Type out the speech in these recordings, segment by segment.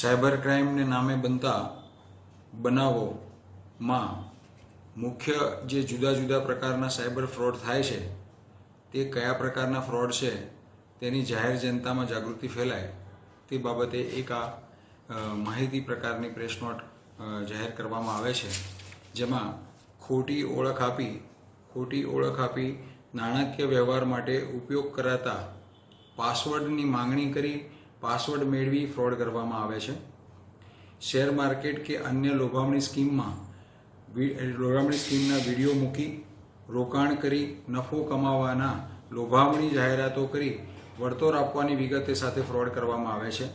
Cyber ક્રાઇમને નામે બનતા બનાવોમાં મુખ્ય જે જુદા જુદા પ્રકારના સાયબર ફ્રોડ થાય છે તે કયા પ્રકારના ફ્રોડ છે તેની જાહેર જનતામાં જાગૃતિ ફેલાય તે બાબતે એક આ માહિતી પ્રકારની પ્રેસ નોટ જાહેર કરવામાં આવે છે, જેમાં ખોટી ઓળખ આપી નાણાકીય વ્યવહાર માટે ઉપયોગ કરાતા પાસવર્ડની માંગણી કરી પાસવર્ડ મેળવી ફ્રોડ કરવામાં આવે છે। શેર માર્કેટ કે અન્ય લોભામણી સ્કીમના વિડીયો મૂકી રોકાણ કરી નફો કમાવાના લોભામણી જાહેરાતો કરી વળતર આપવાની વિગતે સાથે ફ્રોડ કરવામાં આવે છે।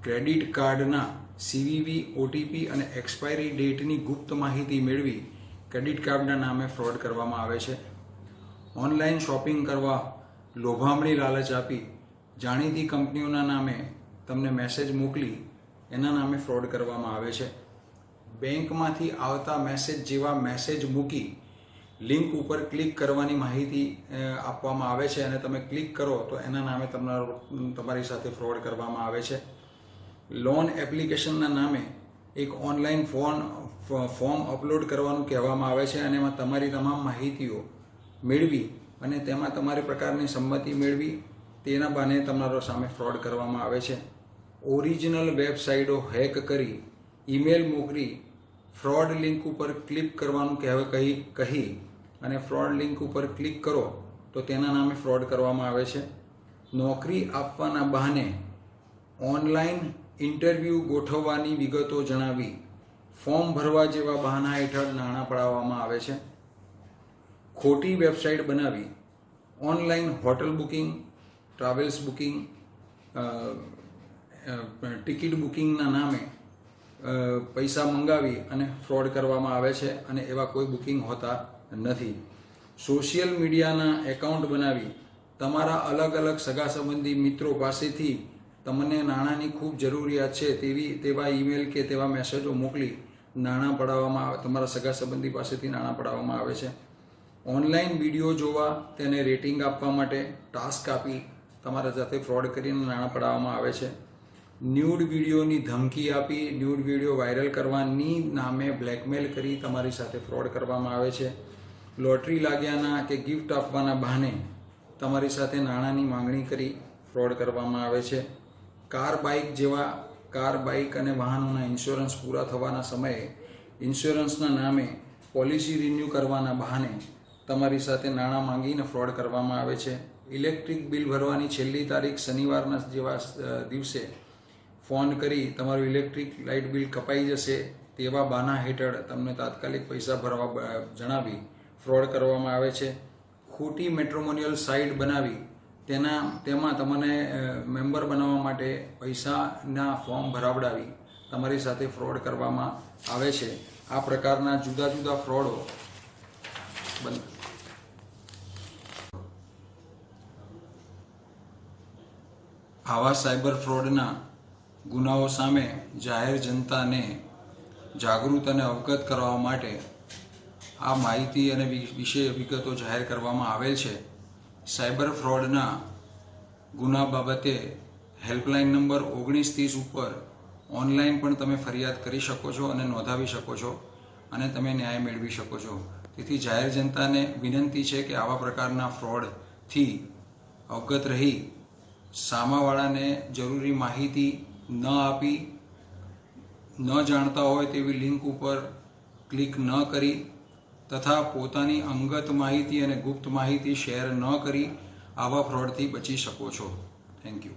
ક્રેડિટ કાર્ડના CVV, OTP અને એક્સપાયરી ડેટની ગુપ્ત માહિતી મેળવી ક્રેડિટ કાર્ડના નામે ફ્રોડ કરવામાં આવે છે। ઓનલાઈન શોપિંગ કરવા લોભામણી લાલચ આપી જાણીતી કંપનીઓના નામે તમને મેસેજ મોકલી એના નામે ફ્રોડ કરવામાં આવે છે। બેંકમાંથી આવતા મેસેજ જેવા મેસેજ મૂકી લિંક ઉપર ક્લિક કરવાની માહિતી આપવામાં આવે છે અને તમે ક્લિક કરો તો એના નામે તમારી સાથે ફ્રોડ કરવામાં આવે છે। લોન એપ્લિકેશનના નામે એક ઓનલાઈન ફોર્મ અપલોડ કરવાનું કહેવામાં આવે છે અને એમાં તમારી તમામ માહિતીઓ મેળવી અને તેમાં તમારી પ્રકારની સંમતિ મેળવી તેના બહાને તમારો સામે ફ્રોડ કરવામાં આવે છે। ઓરિજિનલ વેબસાઇટો હેક કરી ઈમેલ મોકલી ફ્રોડ લિંક ઉપર ક્લિક કરવાનું કહી અને ફ્રોડ લિંક ઉપર ક્લિક કરો તો તેના નામે ફ્રોડ કરવામાં આવે છે। નોકરી આપવાના બહાને ઓનલાઈન ઇન્ટરવ્યૂ ગોઠવવાની વિગતો જણાવી ફોર્મ ભરવા જેવા બહાના હેઠળ નાણાં પડાવવામાં આવે છે। ખોટી વેબસાઇટ બનાવી online hotel booking, travels booking, ticket બુકિંગના નામે પૈસા મંગાવી અને ફ્રોડ કરવામાં આવે છે અને એવા કોઈ બુકિંગ હોતા નથી। સોશિયલ મીડિયાના એકાઉન્ટ બનાવી તમારા અલગ અલગ સગા સંબંધી મિત્રો પાસેથી તમને નાણાંની ખૂબ જરૂરિયાત છે તેવા ઈમેલ કે તેવા મેસેજો મોકલી નાણાં પડાવવામાં આવે, તમારા સગા સંબંધી પાસેથી નાણાં પડાવવામાં આવે છે। ઓનલાઈન વિડીયો જોવા તેને રેટિંગ આપવા માટે ટાસ્ક આપી તમારા સાથે ફ્રોડ કરીને નાણાં પડાવવામાં આવે છે। ન્યૂડ વિડીયોની ધમકી આપી ન્યૂડ વિડીયો વાયરલ કરવાની નામે બ્લેકમેલ કરી તમારી સાથે ફ્રોડ કરવામાં આવે છે। લોટરી લાગ્યાના કે ગિફ્ટ આપવાના બહાને તમારી સાથે નાણાંની માંગણી કરી ફ્રોડ કરવામાં આવે છે। કાર, બાઇક અને વાહનોના ઇન્સ્યોરન્સ પૂરા થવાના સમયે ઇન્સ્યોરન્સના નામે પોલિસી રિન્યૂ કરવાના બહાને તમારી સાથે નાણાં માંગીને ફ્રોડ કરવામાં આવે છે। ઇલેક્ટ્રિક બિલ ભરવાની છેલ્લી તારીખ શનિવારના જેવા દિવસે ફોન કરી તમારું ઇલેક્ટ્રિક લાઇટ બિલ કપાઈ જશે તેવા બહાના હેઠળ તમને તાત્કાલિક પૈસા ભરવા જણાવી ફ્રોડ કરવામાં આવે છે। ખોટી મેટ્રોમોનિયલ સાઇટ બનાવી તેમાં તમને મેમ્બર બનાવવા માટે પૈસાના ફોર્મ ભરાવડાવી તમારી સાથે ફ્રોડ કરવામાં આવે છે। આ પ્રકારના જુદા જુદા ફ્રોડો આવા સાયબર ફ્રોડના ગુનાઓ સામે જાહેર જનતાને જાગૃત અને અવગત કરવા માટે આ માહિતી અને વિશે વિગતો જાહેર કરવામાં આવેલ છે। સાયબર ફ્રોડના ગુના બાબતે હેલ્પલાઇન નંબર 1930 ઉપર ઓનલાઈન પણ તમે ફરિયાદ કરી શકો છો અને નોંધાવી શકો છો અને તમે ન્યાય મેળવી શકો છો। તેથી જાહેર જનતાને વિનંતી છે કે આવા પ્રકારના ફ્રોડથી અવગત રહી સામાવાળાને જરૂરી માહિતી ન આપી ન જાણતા હોય તેવી લિંક ઉપર ક્લિક ન કરી તથા પોતાની અંગત માહિતી અને ગુપ્ત માહિતી શેર ન કરી આવા ફ્રોડથી બચી શકો છો। Thank you.